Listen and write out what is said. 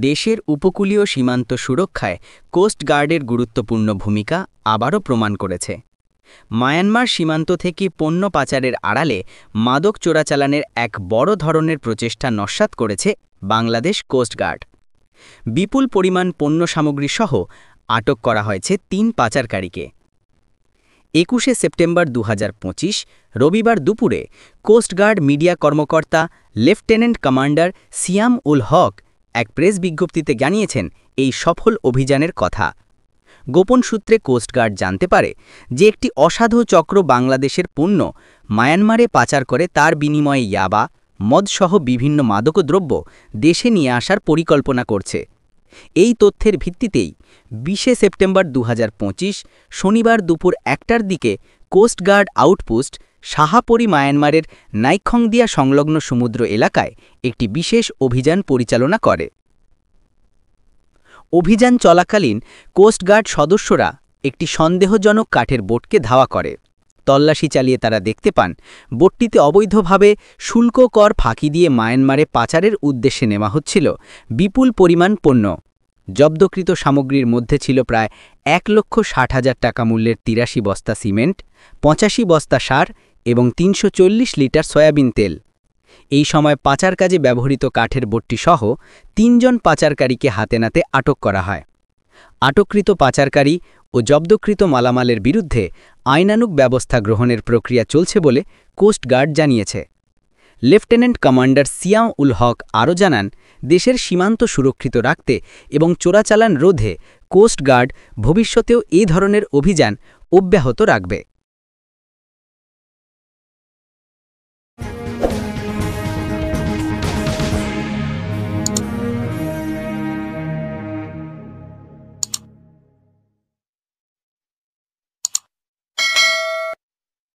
দেশের উপকূলীয় সীমান্ত সুরক্ষায় কোস্ট গার্ডের গুরুত্বপূর্ণ ভূমিকা আবারও প্রমাণ করেছে। মায়ানমার সীমান্ত থেকে পণ্য পাচারের আড়ালে মাদক চোরাচালানের এক বড় ধরনের প্রচেষ্টা নস্যাৎ করেছে বাংলাদেশ কোস্ট গার্ড। বিপুল পরিমাণ পণ্য সামগ্রী সহ আটক করা হয়েছে ৩ পাচারকারীকে। ২১শে সেপ্টেম্বর ২০২৫ রবিবার দুপুরে কোস্টগার্ড মিডিয়া কর্মকর্তা লেফটেন্যান্ট কমান্ডার সিয়াম উল হক এক প্রেস বিজ্ঞপ্তিতে জানিয়েছেন এই সফল অভিযানের কথা। গোপন সূত্রে কোস্টগার্ড জানতে পারে যে একটি অসাধু চক্র বাংলাদেশের পণ্য মায়ানমারে পাচার করে তার বিনিময়ে ইয়াবা, মদসহ বিভিন্ন মাদকদ্রব্য দেশে নিয়ে আসার পরিকল্পনা করছে। এই তথ্যের ভিত্তিতেই ২০শে সেপ্টেম্বর ২০২৫ শনিবার দুপুর ১টার দিকে কোস্টগার্ড আউটপোস্ট শাহাপরি মায়ানমারের নাইখংদিয়া সংলগ্ন সমুদ্র এলাকায় একটি বিশেষ অভিযান পরিচালনা করে। অভিযান চলাকালীন কোস্টগার্ড সদস্যরা একটি সন্দেহজনক কাঠের বোটকে ধাওয়া করে। তল্লাশি চালিয়ে তারা দেখতে পান বোটটিতে অবৈধভাবে শুল্ক কর ফাঁকি দিয়ে মায়ানমারে পাচারের উদ্দেশ্যে নেওয়া হচ্ছিল বিপুল পরিমাণ পণ্য। জব্দকৃত সামগ্রীর মধ্যে ছিল প্রায় ১,৬০,০০০ টাকা মূল্যের ৮৩ বস্তা সিমেন্ট, ৮৫ বস্তা সার এবং ৩৪০ লিটার সয়াবিন তেল। এই সময় পাচার কাজে ব্যবহৃত কাঠের বোটটি সহ ৩ জন পাচারকারীকে হাতে নাতে আটক করা হয়। আটককৃত পাচারকারী ও জব্দকৃত মালামালের বিরুদ্ধে আইনানুগ ব্যবস্থা গ্রহণের প্রক্রিয়া চলছে বলে কোস্টগার্ড জানিয়েছে। লেফটেন্যান্ট কমান্ডার সিয়াম উল হক আরও জানান, দেশের সীমান্ত সুরক্ষিত রাখতে এবং চোরাচালান রোধে কোস্টগার্ড ভবিষ্যতেও এই ধরনের অভিযান অব্যাহত রাখবে।